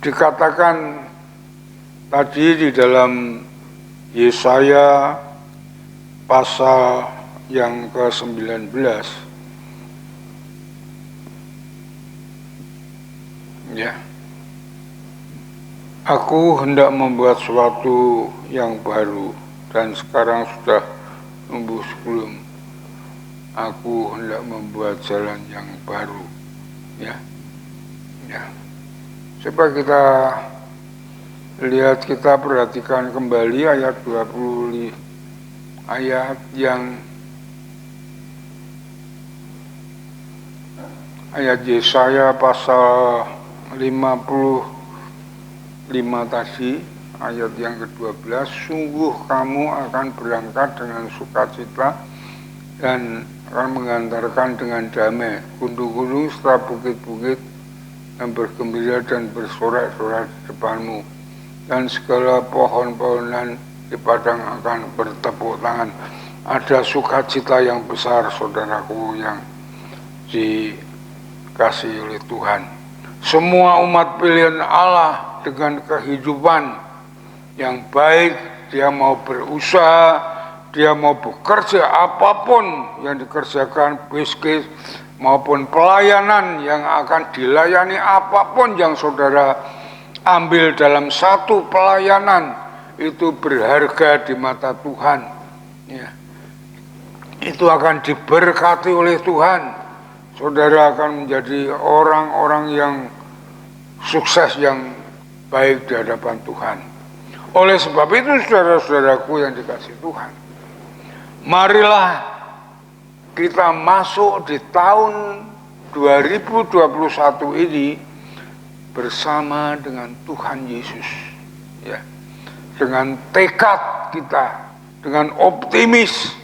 dikatakan tadi di dalam Yesaya pasal yang ke-19, ya, aku hendak membuat sesuatu yang baru dan sekarang sudah tumbuh sebelum. Aku hendak membuat jalan yang baru, ya. Coba kita lihat, kita perhatikan kembali ayat 20, ayat Yesaya pasal 55 tadi, ayat yang ke-12, sungguh kamu akan berangkat dengan sukacita dan akan mengantarkan dengan damai gunung-gunung serta bukit-bukit yang bergembira dan bersorak-sorak di depanmu, dan segala pohon-pohonan di padang akan bertepuk tangan. Ada sukacita yang besar, saudaraku yang dikasihi oleh Tuhan. Semua umat pilihan Allah dengan kehidupan yang baik, dia mau berusaha, dia mau bekerja apapun yang dikerjakan, bisnis maupun pelayanan yang akan dilayani, apapun yang saudara ambil dalam satu pelayanan, itu berharga di mata Tuhan, ya. Itu akan diberkati oleh Tuhan. Saudara akan menjadi orang-orang yang sukses, yang baik di hadapan Tuhan. Oleh sebab itu, saudara-saudaraku yang dikasihi Tuhan, marilah kita masuk di tahun 2021 ini bersama dengan Tuhan Yesus, ya. Dengan tekad kita, dengan optimis,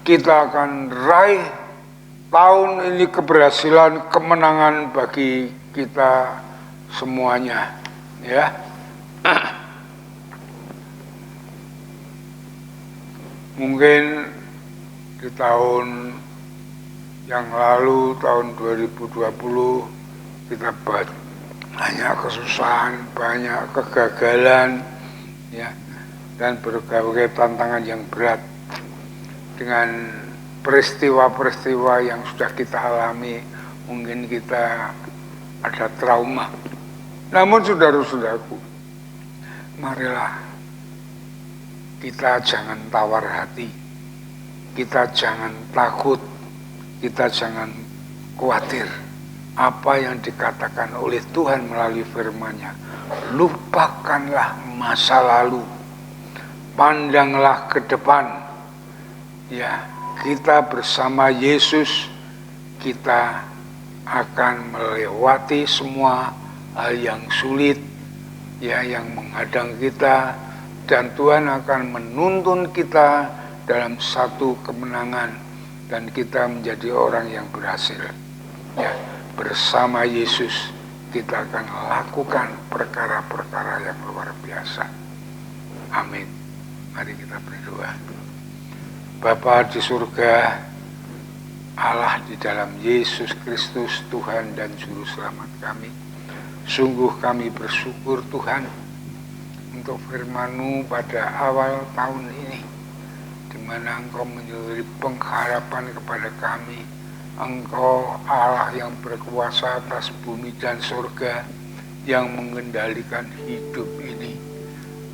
kita akan raih tahun ini keberhasilan, kemenangan bagi kita semuanya, ya. Mungkin di tahun yang lalu, tahun 2020, kita banyak kesusahan, banyak kegagalan, ya, dan berbagai tantangan yang berat dengan peristiwa-peristiwa yang sudah kita alami. Mungkin kita ada trauma. Namun saudara-saudaraku, marilah kita jangan tawar hati, kita jangan takut, kita jangan khawatir. Apa yang dikatakan oleh Tuhan melalui firman-Nya, lupakanlah masa lalu, pandanglah ke depan. Ya, kita bersama Yesus, kita akan melewati semua hal yang sulit, ya, yang menghadang kita, dan Tuhan akan menuntun kita dalam satu kemenangan, dan kita menjadi orang yang berhasil, ya. Bersama Yesus kita akan lakukan perkara-perkara yang luar biasa. Amin. Mari kita berdoa. Bapa di surga, Allah di dalam Yesus Kristus, Tuhan dan Juru Selamat kami, sungguh kami bersyukur Tuhan untuk firman-Mu pada awal tahun ini, di mana Engkau menjadi pengharapan kepada kami. Engkau Allah yang berkuasa atas bumi dan surga, yang mengendalikan hidup ini.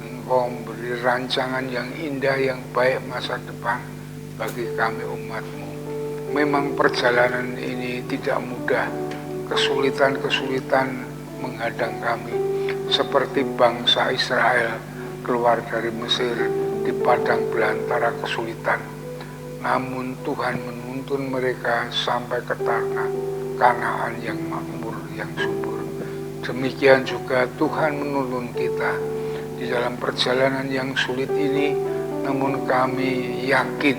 Engkau memberi rancangan yang indah, yang baik masa depan bagi kami umat-Mu. Memang perjalanan ini tidak mudah, kesulitan-kesulitan menghadang kami, seperti bangsa Israel keluar dari Mesir di padang belantara kesulitan. Namun Tuhan menuntun mereka sampai ke tanah Kanaan yang makmur, yang subur. Demikian juga Tuhan menuntun kita di dalam perjalanan yang sulit ini, namun kami yakin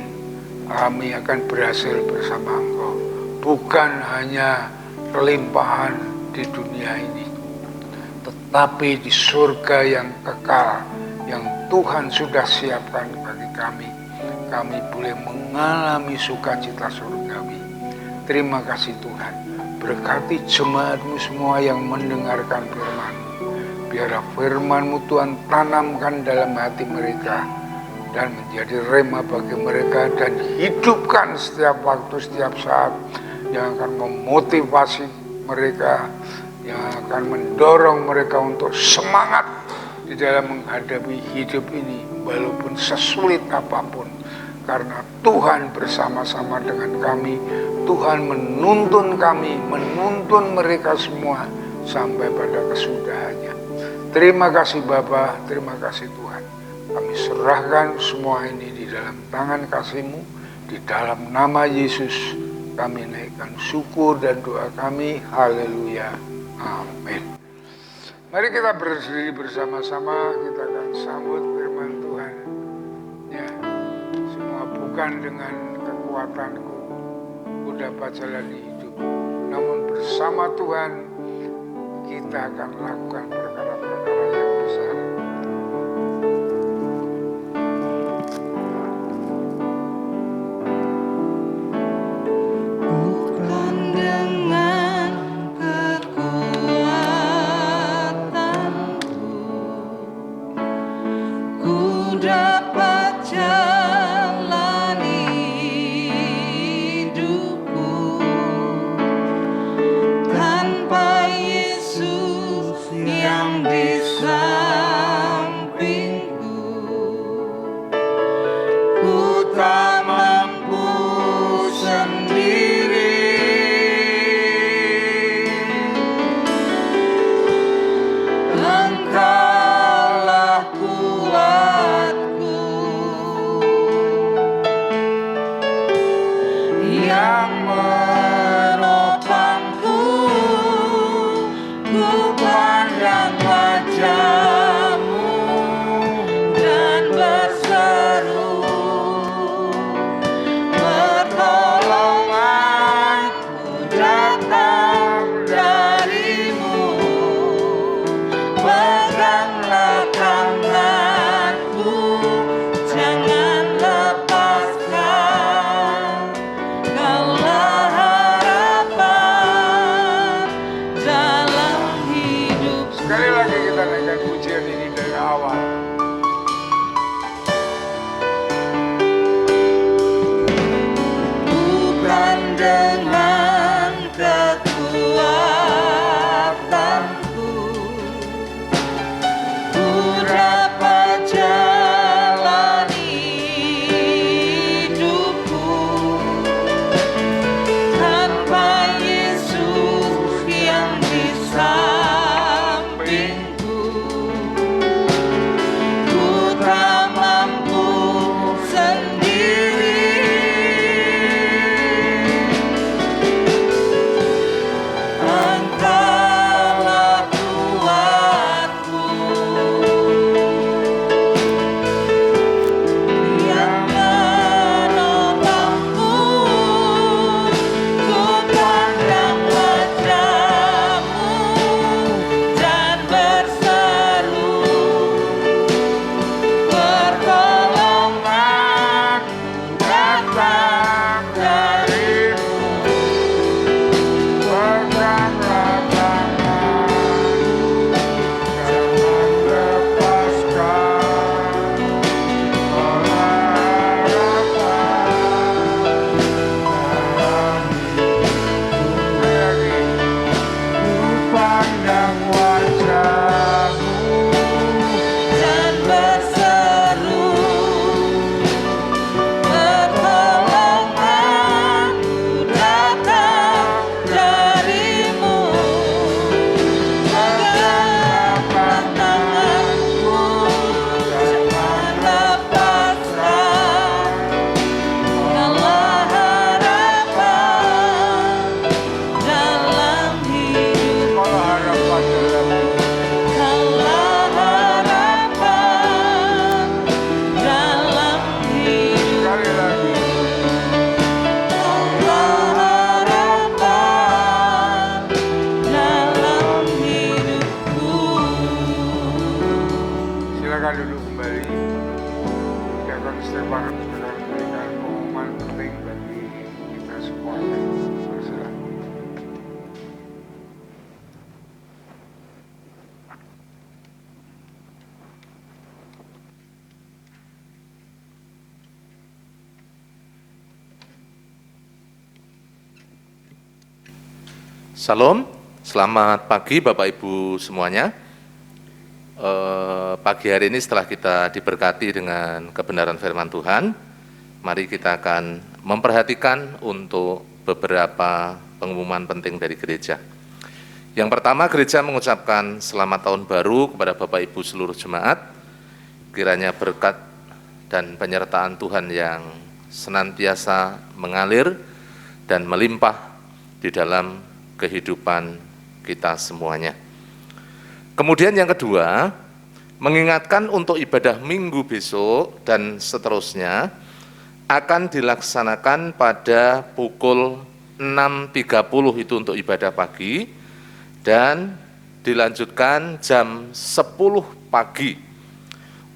kami akan berhasil bersama Engkau. Bukan hanya kelimpahan di dunia ini, tetapi di surga yang kekal yang Tuhan sudah siapkan bagi kami. Kami boleh mengalami sukacita surgawi. Terima kasih Tuhan. Berkati jemaat-Mu semua yang mendengarkan firman-Mu. Biarlah firman-Mu Tuhan tanamkan dalam hati mereka dan menjadi rema bagi mereka dan hidupkan setiap waktu, setiap saat yang akan memotivasi mereka, yang akan mendorong mereka untuk semangat di dalam menghadapi hidup ini walaupun sesulit apapun. Karena Tuhan bersama-sama dengan kami, Tuhan menuntun kami, menuntun mereka semua sampai pada kesudahannya. Terima kasih Bapa, terima kasih Tuhan. Kami serahkan semua ini di dalam tangan kasih-Mu, di dalam nama Yesus kami naikkan syukur dan doa kami. Haleluya, amin. Mari kita berdiri bersama-sama, kita akan sambut firman Tuhan. Ya, semua bukan dengan kekuatanku ku dapat jalani hidup, namun bersama Tuhan kita akan lakukan perkara-perkara yang besar. Bukan dengan kekuatanku ku dapat jalani hidupku, tanpa Yesus yang kembali. Kegiatan Stefanus sudah memberikan pengumuman penting bagi kita semuanya. Persilakan. Salam, selamat pagi Bapak Ibu semuanya. Pagi hari ini setelah kita diberkati dengan kebenaran firman Tuhan, mari kita akan memperhatikan untuk beberapa pengumuman penting dari gereja. Yang pertama, gereja mengucapkan selamat tahun baru kepada Bapak Ibu seluruh jemaat. Kiranya berkat dan penyertaan Tuhan yang senantiasa mengalir dan melimpah di dalam kehidupan kita semuanya. Kemudian yang kedua, mengingatkan untuk ibadah minggu besok dan seterusnya akan dilaksanakan pada pukul 6.30 itu untuk ibadah pagi dan dilanjutkan jam 10 pagi.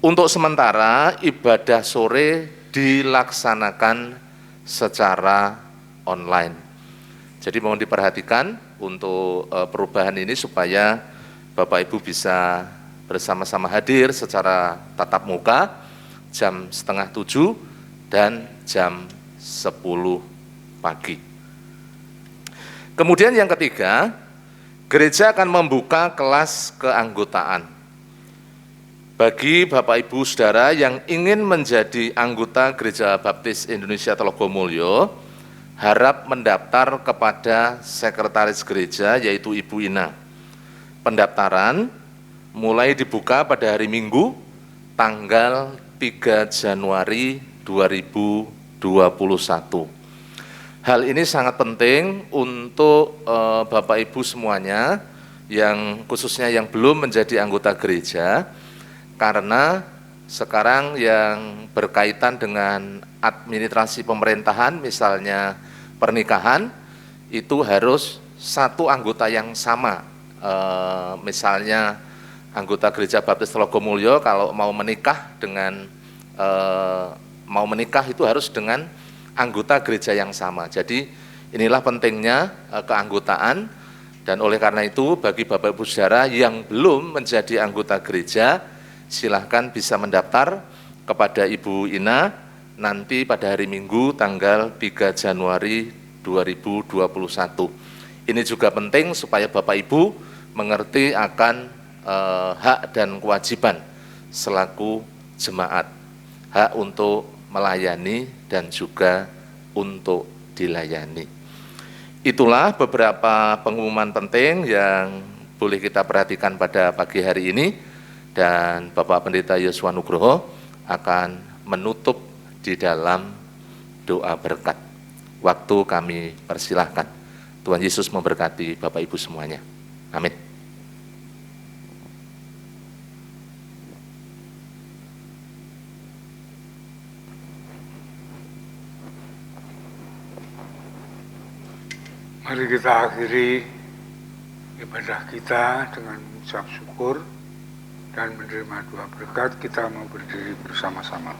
Untuk sementara ibadah sore dilaksanakan secara online. Jadi mohon diperhatikan untuk perubahan ini supaya Bapak Ibu bisa bersama-sama hadir secara tatap muka jam 6:30 dan jam 10 pagi. Kemudian yang ketiga, gereja akan membuka kelas keanggotaan. Bagi Bapak Ibu Saudara yang ingin menjadi anggota Gereja Baptis Indonesia Telogomulyo, harap mendaftar kepada sekretaris gereja yaitu Ibu Ina. Pendaftaran mulai dibuka pada hari Minggu tanggal 3 Januari 2021. Hal ini sangat penting untuk Bapak Ibu semuanya yang khususnya yang belum menjadi anggota gereja, karena sekarang yang berkaitan dengan administrasi pemerintahan misalnya pernikahan itu harus satu anggota yang sama. Misalnya anggota Gereja Baptis Telogomulyo kalau mau menikah itu harus dengan anggota gereja yang sama. Jadi inilah pentingnya keanggotaan, dan oleh karena itu bagi Bapak Ibu Saudara yang belum menjadi anggota gereja, silahkan bisa mendaftar kepada Ibu Ina nanti pada hari Minggu tanggal 3 Januari 2021. Ini juga penting supaya Bapak Ibu mengerti akan hak dan kewajiban selaku jemaat, hak untuk melayani dan juga untuk dilayani. Itulah beberapa pengumuman penting yang boleh kita perhatikan pada pagi hari ini, dan Bapak Pendeta Yosua Nugroho akan menutup di dalam doa berkat. Waktu kami persilahkan. Tuhan Yesus memberkati Bapak Ibu semuanya. Amin. Mari kita akhiri ibadah kita dengan mengucap syukur dan menerima doa berkat. Kita mau berdiri bersama-sama.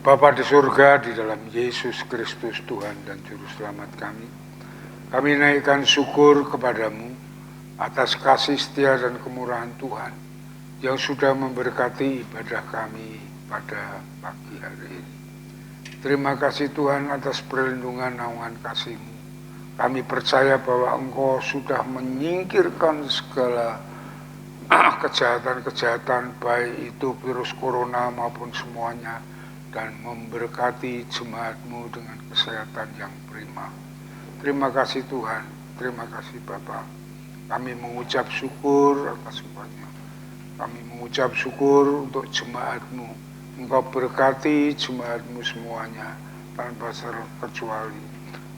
Bapa di surga, di dalam Yesus Kristus Tuhan dan Juru Selamat kami naikkan syukur kepadamu atas kasih setia dan kemurahan Tuhan yang sudah memberkati ibadah kami pada pagi hari ini. Terima kasih Tuhan atas perlindungan naungan kasih-Mu. Kami percaya bahwa Engkau sudah menyingkirkan segala kejahatan-kejahatan, baik itu virus corona maupun semuanya, dan memberkati jemaat-Mu dengan kesehatan yang prima. Terima kasih Tuhan, terima kasih Bapa. Kami mengucap syukur atas semuanya. Kami mengucap syukur untuk jemaat-Mu. Engkau berkati jemaat-Mu semuanya tanpa terkecuali.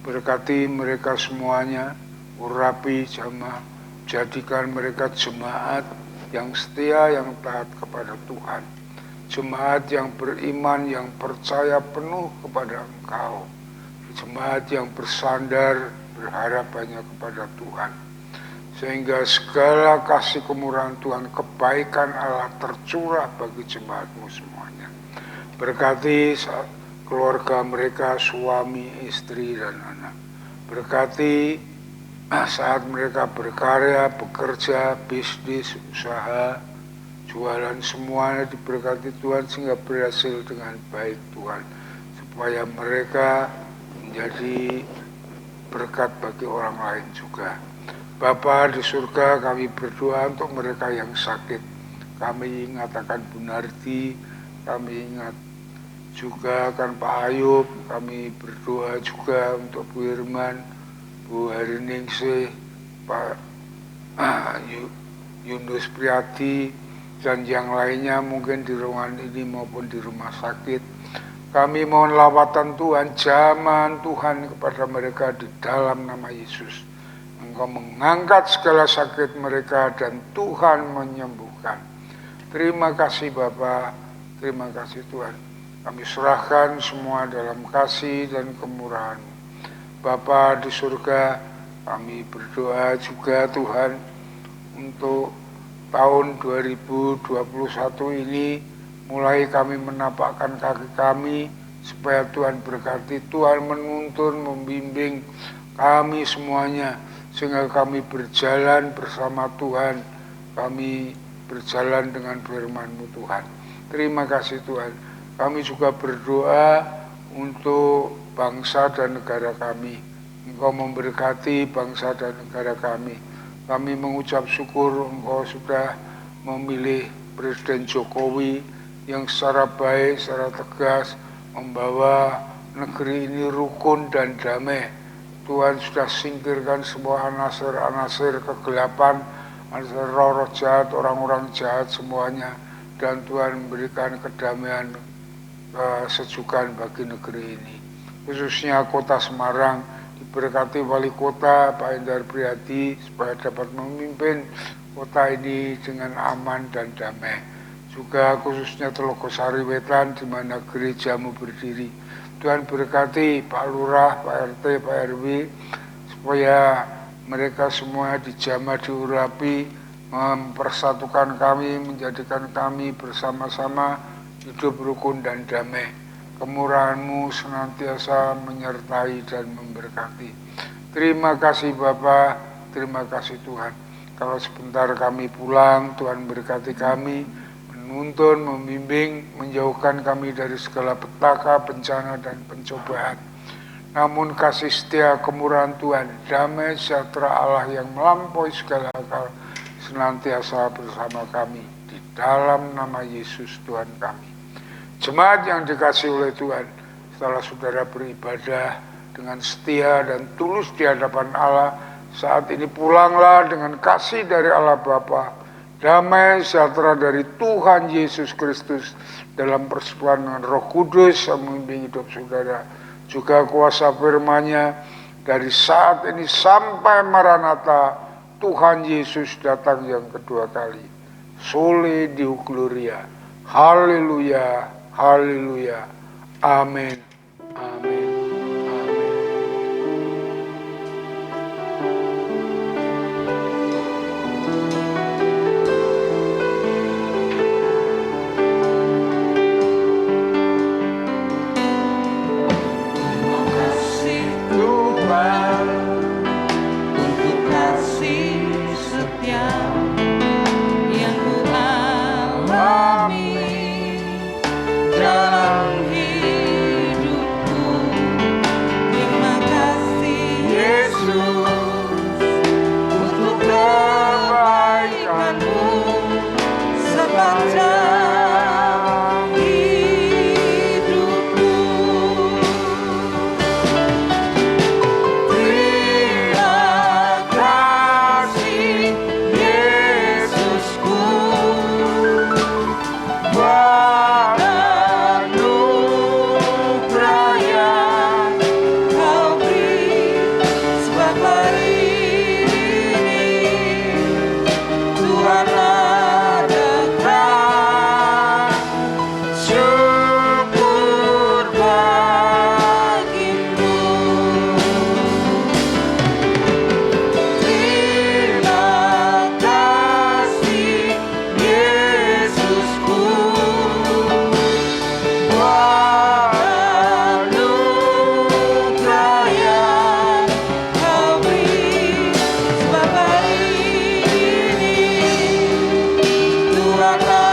Berkati mereka semuanya, urapi jemaat, jadikan mereka jemaat yang setia, yang taat kepada Tuhan. Jemaat yang beriman, yang percaya penuh kepada Engkau. Jemaat yang bersandar, berharap hanya kepada Tuhan. sehingga segala kasih kemurahan Tuhan, kebaikan Allah tercurah bagi jemaat-Mu semuanya. Berkati keluarga mereka, suami, istri, dan anak. Berkati saat mereka berkarya, bekerja, bisnis, usaha, jualan, semuanya diberkati Tuhan sehingga berhasil dengan baik Tuhan. Supaya mereka menjadi berkat bagi orang lain juga. Bapa di surga, kami berdoa untuk mereka yang sakit. Kami ingat akan Bu Narti, kami ingat juga akan Pak Ayub, kami berdoa juga untuk Bu Irman, Bu Hariningsih, Pak Yunus Priyadi, dan yang lainnya mungkin di ruangan ini maupun di rumah sakit. Kami mohon lawatan Tuhan, jaman Tuhan kepada mereka di dalam nama Yesus. Engkau mengangkat segala sakit mereka dan Tuhan menyembuhkan. Terima kasih Bapa, terima kasih Tuhan. Kami serahkan semua dalam kasih dan kemurahan-Mu. Bapa di surga, kami berdoa juga Tuhan untuk tahun 2021 ini, mulai kami menapakkan kaki kami, supaya Tuhan berkati, Tuhan menuntun, membimbing kami semuanya, sehingga kami berjalan bersama Tuhan, kami berjalan dengan firman-Mu Tuhan. Terima kasih Tuhan. Kami juga berdoa untuk bangsa dan negara kami. Engkau memberkati bangsa dan negara kami. Kami mengucap syukur Engkau sudah memilih Presiden Jokowi yang secara baik, secara tegas membawa negeri ini rukun dan damai. Tuhan sudah singkirkan semua anasir-anasir kegelapan, anasir roh-roh jahat, orang-orang jahat semuanya, dan Tuhan memberikan kedamaian, kesejukan bagi negeri ini. Khususnya kota Semarang, diberkati wali kota Pak Endar Priyadi supaya dapat memimpin kota ini dengan aman dan damai. Juga khususnya Telogosari Wetan di mana gerejamu berdiri. Tuhan berkati Pak Lurah, Pak RT, Pak RW, supaya mereka semua dijamah, diurapi, mempersatukan kami, menjadikan kami bersama-sama hidup rukun dan damai. Kemurahan-Mu senantiasa menyertai dan memberkati. Terima kasih Bapa, terima kasih Tuhan. Kalau sebentar kami pulang, Tuhan berkati kami, menuntun, membimbing, menjauhkan kami dari segala petaka, bencana, dan pencobaan. Namun kasih setia kemurahan Tuhan, damai sejahtera Allah yang melampaui segala akal, senantiasa bersama kami. Di dalam nama Yesus Tuhan kami. Jemaat yang dikasihi oleh Tuhan, setelah saudara beribadah dengan setia dan tulus di hadapan Allah, saat ini pulanglah dengan kasih dari Allah Bapa, damai sejahtera dari Tuhan Yesus Kristus dalam persekutuan dengan Roh Kudus yang memimpin hidup saudara, juga kuasa firman-Nya dari saat ini sampai Maranatha, Tuhan Yesus datang yang kedua kali. Soli Deo Gloria. Haleluya. Haleluya. Amin. Amin. Dalam hidupku Jakarta.